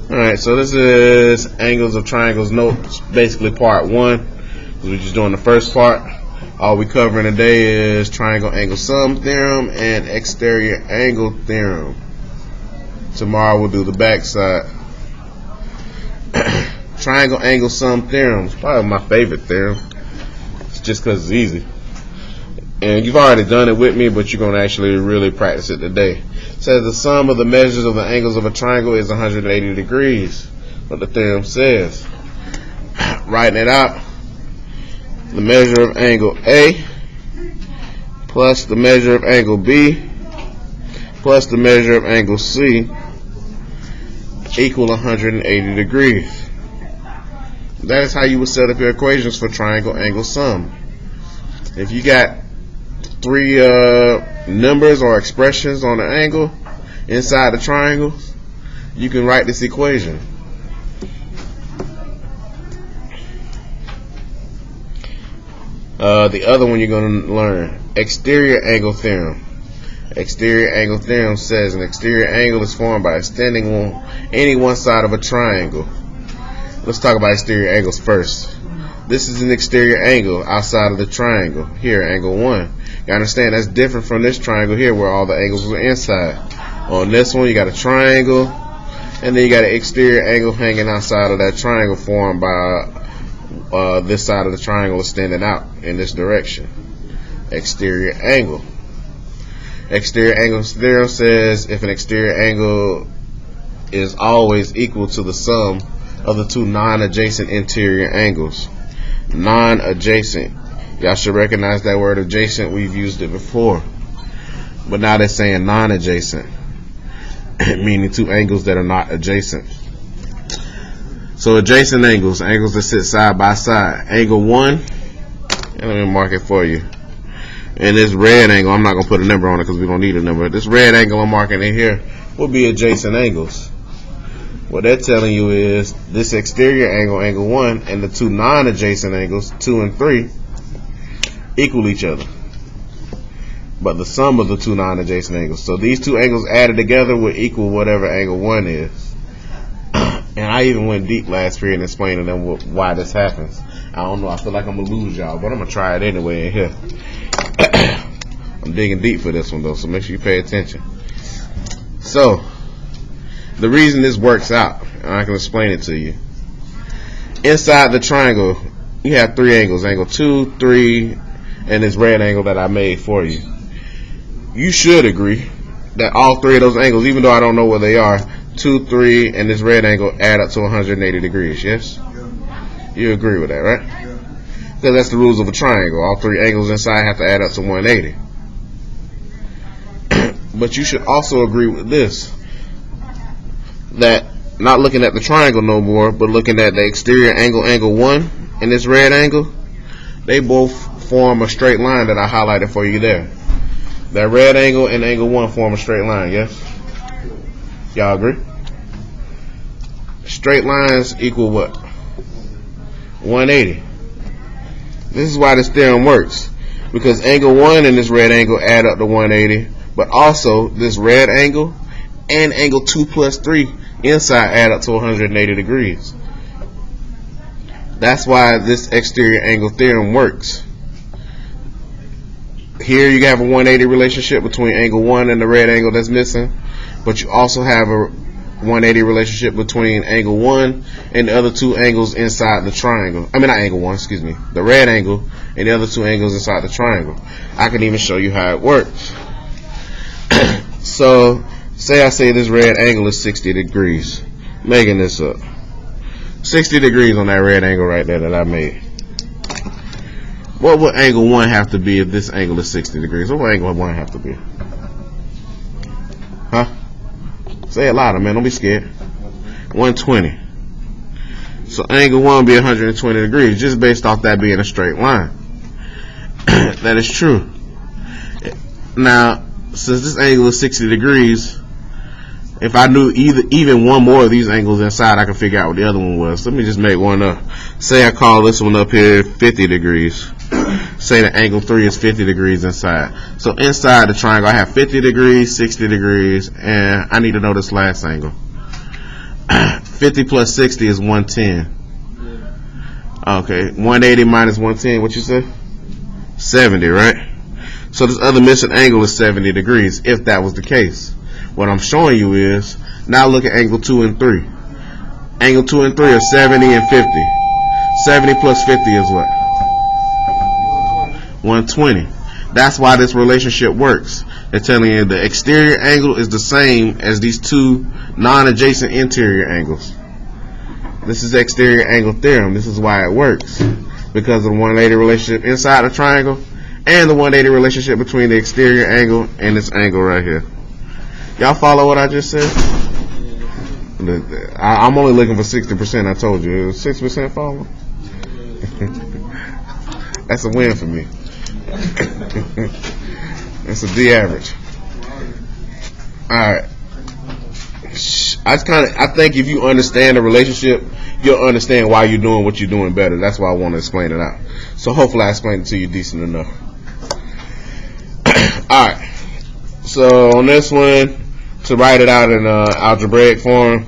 Alright, so this is angles of triangles notes, basically part 1. We're just doing the first part. All we covering today is triangle angle sum theorem and exterior angle theorem. Tomorrow we'll do the back side. Triangle angle sum theorem is probably my favorite theorem. It's just because it's easy. And you've already done it with me, but you're going to actually really practice it today. It says the sum of the measures of the angles of a triangle is 180 degrees. What the theorem says. Writing it out. The measure of angle A plus the measure of angle B plus the measure of angle C equal 180 degrees. That is how you would set up your equations for triangle angle sum. If you got three numbers or expressions on an angle inside the triangle, you can write this equation. The other one you're going to learn, exterior angle theorem. Exterior angle theorem says an exterior angle is formed by extending any one side of a triangle. Let's talk about exterior angles first. This is an exterior angle outside of the triangle. Here, angle 1. You understand that's different from this triangle here where all the angles are inside. On this one, you got a triangle, and then you got an exterior angle hanging outside of that triangle formed by this side of the triangle extending out in this direction. Exterior angle. Exterior angle theorem says if an exterior angle is always equal to the sum of the two non-adjacent interior angles. Non-adjacent. Y'all should recognize that word adjacent. We've used it before. But now they're saying non-adjacent, meaning two angles that are not adjacent. So adjacent angles, angles that sit side by side. Angle 1, and let me mark it for you. And this red angle, I'm not going to put a number on it because we don't need a number. This red angle I'm marking in here will be adjacent angles. What they're telling you is this exterior angle, angle 1, and the two non-adjacent angles, 2 and 3, equal each other. But the sum of the two non-adjacent angles. So these two angles added together will equal whatever angle 1 is. And I even went deep last period in explaining them why this happens. I don't know. I feel like I'm going to lose y'all, but I'm going to try it anyway in here. I'm digging deep for this one, though, so make sure you pay attention. So, the reason this works out, and I can explain it to you. Inside the triangle, you have three angles. Angle 2, 3, and this red angle that I made for you. You should agree that all three of those angles, even though I don't know where they are, 2, 3, and this red angle add up to 180 degrees, yes? You agree with that, right? Because that's the rules of a triangle. All three angles inside have to add up to 180. But you should also agree with this, that not looking at the triangle no more, but looking at the exterior angle, angle 1, and this red angle, they both form a straight line that I highlighted for you there. That red angle and angle 1 form a straight line, yes? Y'all agree? Straight lines equal what? 180. This is why this theorem works. Because angle 1 and this red angle add up to 180. But also this red angle and angle 2 plus 3 inside add up to 180 degrees. That's why this exterior angle theorem works. Here you have a 180 relationship between angle 1 and the red angle that's missing. But you also have a 180 relationship between angle 1 and the other two angles inside the triangle. I mean, not angle 1, excuse me. The red angle and the other two angles inside the triangle. I can even show you how it works. So, say I say this red angle is 60 degrees. Making this up. 60 degrees on that red angle right there that I made. What would angle 1 have to be if this angle is 60 degrees? What would angle 1 have to be? Huh? Say it louder, man. Don't be scared. 120. So angle 1 would be 120 degrees, just based off that being a straight line. That is true. Now, since this angle is 60 degrees, if I knew even one more of these angles inside, I could figure out what the other one was. Let me just make one up. Say I call this one up here 50 degrees. Say that angle 3 is 50 degrees inside. So inside the triangle, I have 50 degrees, 60 degrees, and I need to know this last angle. 50 plus 60 is 110. Okay, 180 minus 110, what you say? 70, right? So this other missing angle is 70 degrees, if that was the case. What I'm showing you is, now look at angle 2 and 3. Angle 2 and 3 are 70 and 50. 70 plus 50 is what? 120. That's why this relationship works. They're telling you the exterior angle is the same as these two non-adjacent interior angles. This is exterior angle theorem. This is why it works. Because of the 180 relationship inside the triangle and the 180 relationship between the exterior angle and this angle right here. Y'all follow what I just said? I'm only looking for 60%, I told you. 6% follow? That's a win for me. That's a D average. Alright. I think if you understand the relationship, you'll understand why you're doing what you're doing better. That's why I want to explain it out. So hopefully I explained it to you decent enough. Alright. So on this one, to write it out in algebraic form,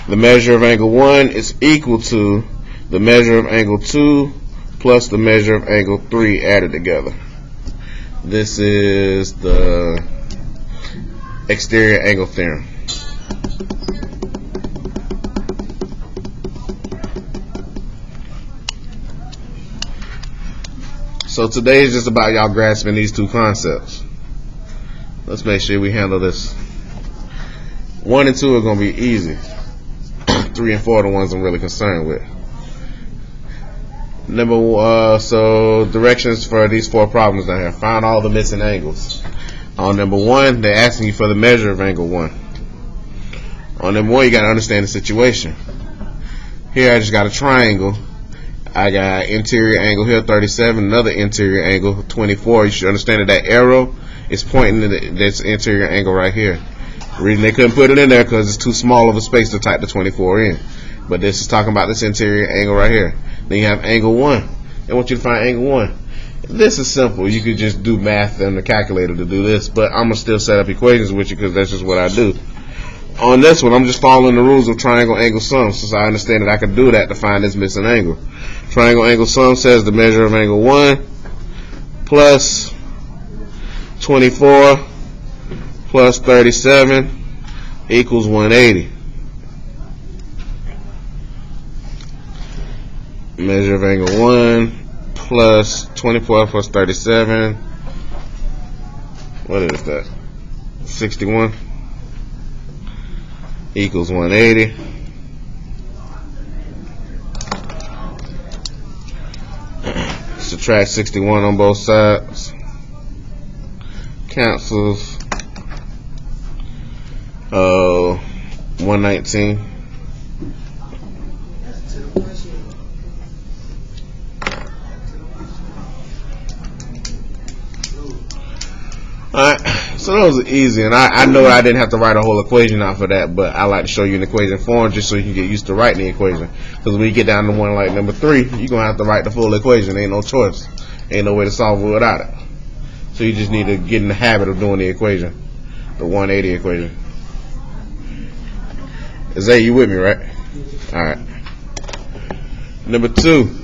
the measure of angle 1 is equal to the measure of angle 2 plus the measure of angle 3 added together. This is the exterior angle theorem. So today is just about y'all grasping these two concepts. Let's make sure we handle this. 1 and 2 are going to be easy. 3 and 4 are the ones I'm really concerned with. So directions for these 4 problems down here. Find all the missing angles. On number 1, they're asking you for the measure of angle 1. On number 1, you got to understand the situation. Here I just got a triangle. I got interior angle here, 37, another interior angle, 24. You should understand that arrow is pointing to this interior angle right here. The reason they couldn't put it in there because it's too small of a space to type the 24 in. But this is talking about this interior angle right here. Then you have angle 1. I want you to find angle 1. This is simple. You could just do math on the calculator to do this, but I'm going to still set up equations with you because that's just what I do. On this one, I'm just following the rules of triangle angle sum, since I understand that I can do that to find this missing angle. Triangle angle sum says the measure of angle 1 plus 24 plus 37 equals 180. Measure of angle 1 plus 24 plus 37. What is that? 61 equals 180. Subtract 61 on both sides. Cancels. 119. Alright, so that was easy, and I know I didn't have to write a whole equation out for that, but I like to show you an equation form just so you can get used to writing the equation. Because when you get down to one like number 3, you're going to have to write the full equation. Ain't no choice. Ain't no way to solve it without it. So you just need to get in the habit of doing the equation. The 180 equation. Zay, you with me, right? Alright. Number 2.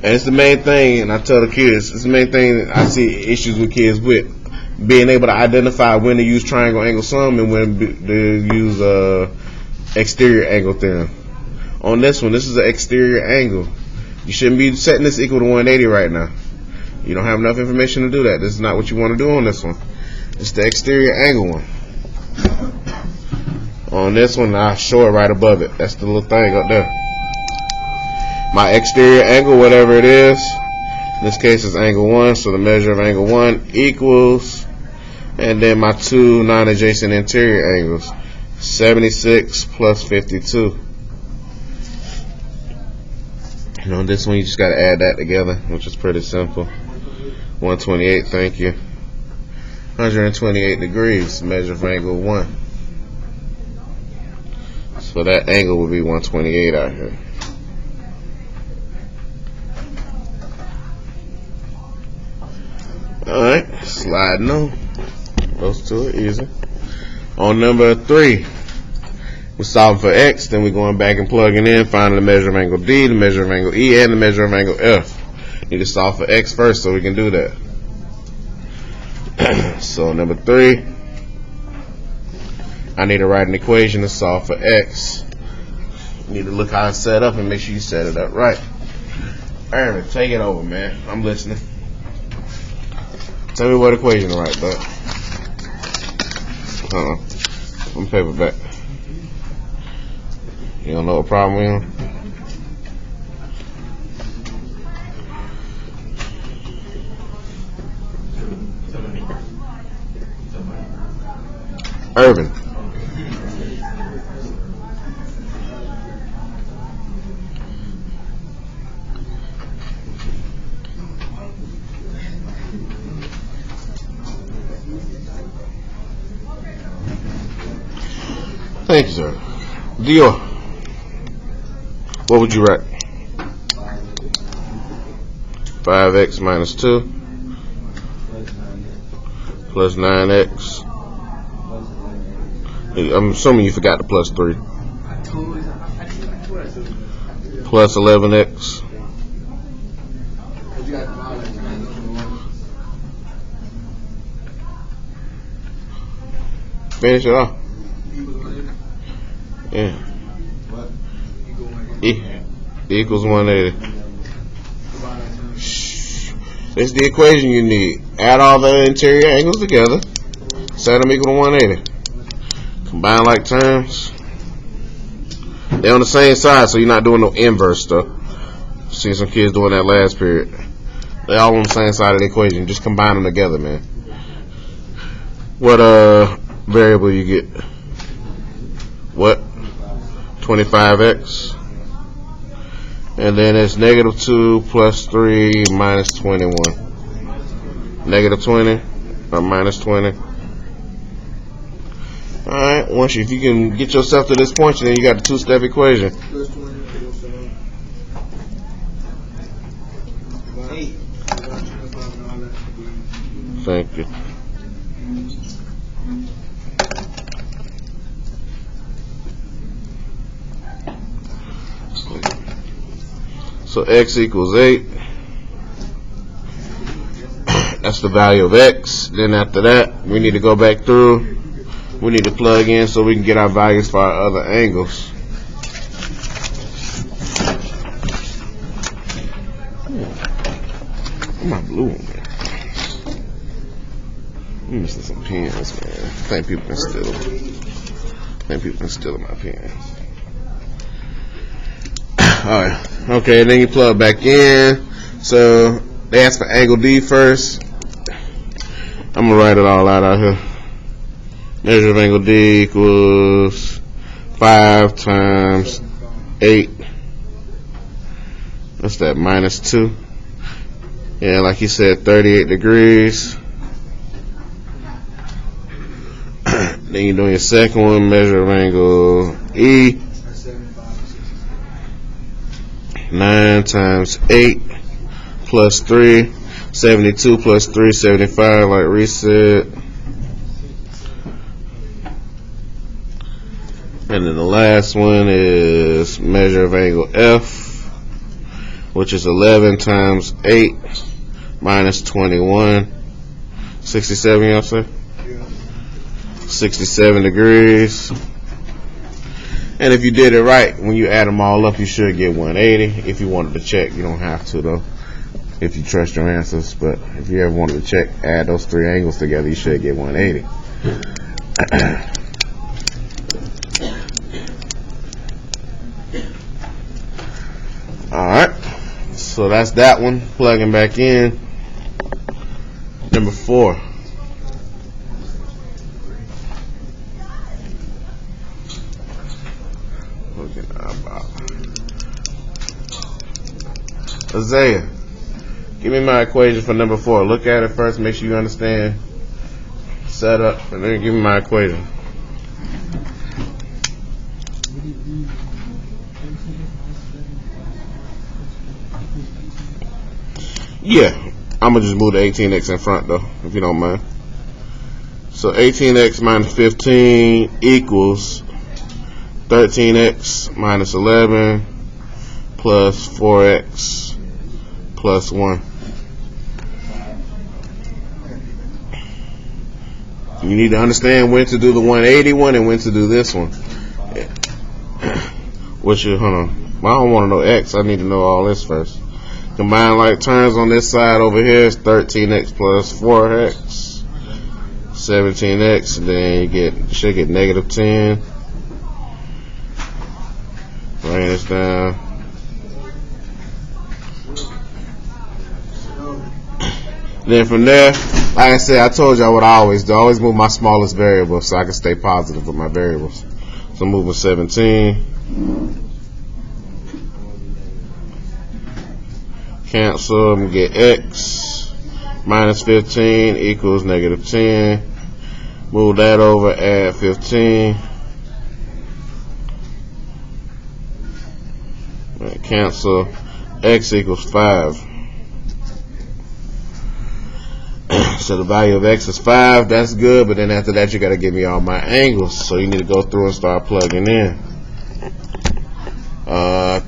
And it's the main thing, and I tell the kids, it's the main thing I see issues with kids with. Being able to identify when to use triangle angle sum and when to use exterior angle theorem. On this one, this is an exterior angle. You shouldn't be setting this equal to 180 right now. You don't have enough information to do that. This is not what you want to do on this one. It's the exterior angle one. On this one, I'll show it right above it. That's the little thing up there. My exterior angle, whatever it is, in this case is angle 1, so the measure of angle 1 equals, and then my 2 non-adjacent interior angles, 76 plus 52. And on this one, you just got to add that together, which is pretty simple. 128, thank you. 128 degrees, measure of angle 1. So that angle will be 128 out here. Alright, sliding on. Those two are easy. On number 3, We're solving for x, then we're going back and plugging in, finding the measure of angle D, the measure of angle E, and the measure of angle F. Need to solve for x first so we can do that. So number 3, I need to write an equation to solve for x. You need to look how it's set up and make sure you set it up right. Irvin, take it over, man. I'm listening. Tell me what equation to write, bud. Hold on. Put my paper back. You don't know what problem we're on? Irvin. Thank you, sir. Dior, what would you write? 5x minus 2 plus 9x. I'm assuming you forgot the plus 3. Plus 11x. Finish it off. Yeah. E equals 180. That's the equation you need. Add all the interior angles together. Set them equal to 180. Combine like terms. They're on the same side, so you're not doing no inverse stuff. Seen some kids doing that last period. They're all on the same side of the equation. Just combine them together, man. What variable you get? What? 25x. And then it's negative 2 plus 3 minus 21. Negative 20 or minus 20. Alright, if you can get yourself to this point, then you got the two-step equation. Thank you. So x equals 8. That's the value of x. Then after that, we need to go back through. We need to plug in so we can get our values for our other angles. Where's my blue one, man? I'm missing some pens, man. I think people can steal my pens. Alright. Okay, then you plug back in. So they ask for angle D first. I'm gonna write it all out here. Measure of angle D equals 5 times 8. What's that? Minus 2. Yeah, like you said, 38 degrees. Then you're doing your second one, measure of angle E. 9 times 8 plus 3. 72 plus 3, 75, like Reese said. And then the last one is measure of angle F, which is 11 times 8 minus 21. 67, y'all say? 67 degrees. And if you did it right, when you add them all up, you should get 180. If you wanted to check, you don't have to, though, if you trust your answers. But if you ever wanted to check, add those 3 angles together, you should get 180. Alright, so that's that one. Plugging back in. Number 4. Isaiah, give me my equation for number 4. Look at it first, make sure you understand. Set up, and then give me my equation. Yeah, I'm going to just move the 18x in front, though, if you don't mind. So 18x minus 15 equals 13x minus 11 plus 4x plus 1. You need to understand when to do the 180 one and when to do this one. Hold on. I don't want to know x. I need to know all this first. Combine like terms on this side over here is 13x plus 4x, 17x, and then you should get negative 10. Write this down. Then from there, like I said, I told y'all what I always do. I always move my smallest variable so I can stay positive with my variables. So I'm moving 17. Cancel, I'm going to get x minus 15 equals negative 10. Move that over, add 15. Cancel, x equals 5. So the value of x is 5. That's good, but then after that you got to give me all my angles. So you need to go through and start plugging in.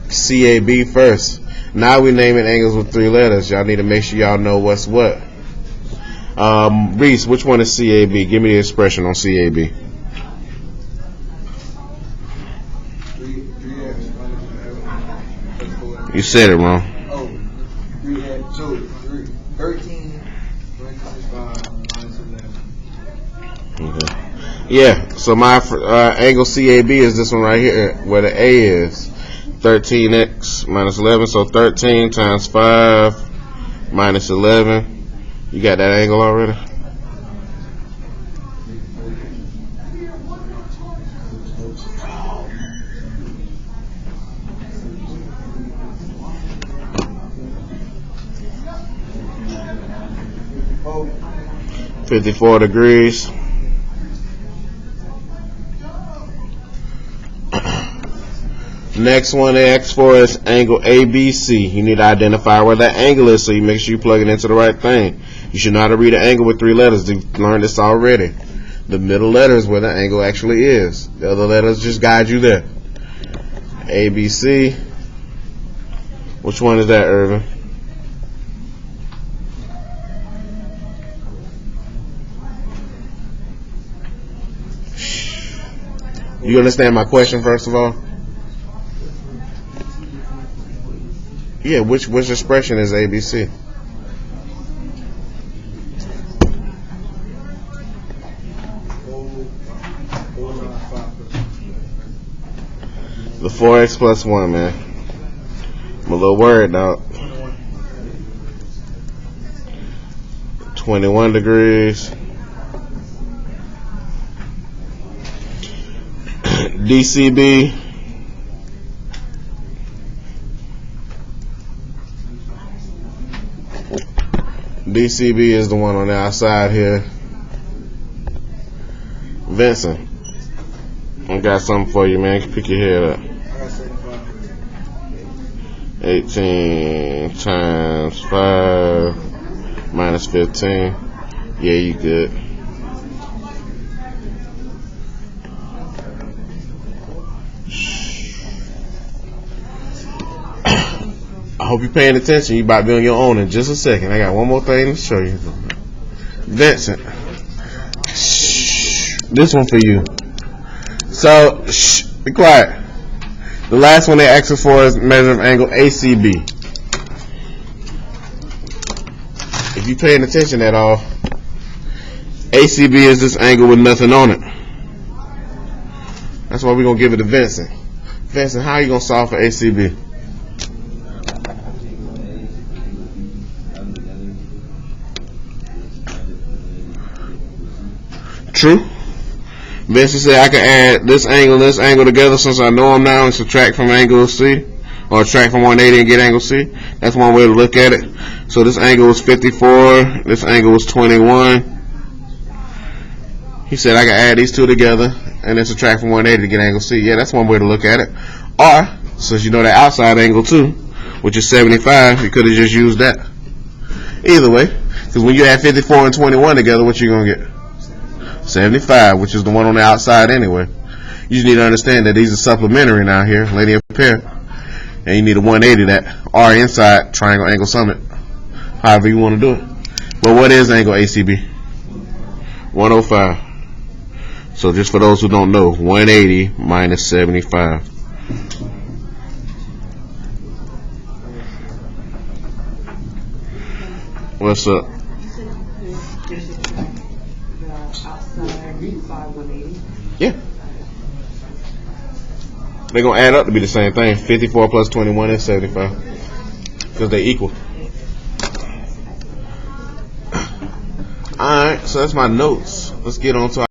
CAB first. Now we naming angles with 3 letters. Y'all need to make sure y'all know what's what. Reese, which one is CAB? Give me the expression on CAB. 3x. You said it wrong. Oh, 3x. So 13 minus 5 minus 11. Okay. Yeah. So my angle CAB is this one right here, where the A is. 13x minus 11, so 13 times 5 minus 11. You got that angle already? Oh. 54 degrees. Next one they ask for is angle ABC. You need to identify where that angle is so you make sure you plug it into the right thing. You should know how to read an angle with 3 letters. You've learned this already. The middle letter is where the angle actually is. The other letters just guide you there. ABC. Which one is that, Irvin? You understand my question first of all? Yeah, which expression is ABC? The 4x plus 1, man. I'm a little worried, dog. 21 degrees. DCB. DCB is the one on the outside here. Vincent, I got something for you, man. Pick your head up. 18 times 5 minus 15. Yeah, you good. I hope you're paying attention. You about to be on your own in just a second. I got one more thing to show you. Vincent, this one for you. So, be quiet. The last one they asked us for is measure of angle ACB. If you're paying attention at all, ACB is this angle with nothing on it. That's why we're going to give it to Vincent. Vincent, how are you going to solve for ACB? True. Vincent said I can add this angle and this angle together since I know them now and subtract from angle C, or subtract from 180 and get angle C. That's one way to look at it. So this angle was 54, this angle was 21. He said I can add these two together and then subtract from 180 to get angle C. Yeah, that's one way to look at it. Or, since you know the outside angle too, which is 75, you could have just used that. Either way, because when you add 54 and 21 together, what you going to get? 75, which is the one on the outside anyway. You just need to understand that these are supplementary now here, linear pair. And you need a 180 that R inside triangle angle summit. However you want to do it. But what is angle ACB? 105. So just for those who don't know, 180 minus 75. What's up? Yeah. They're going to add up to be the same thing. 54 plus 21 is 75. Because they're equal. Alright, so that's my notes. Let's get on to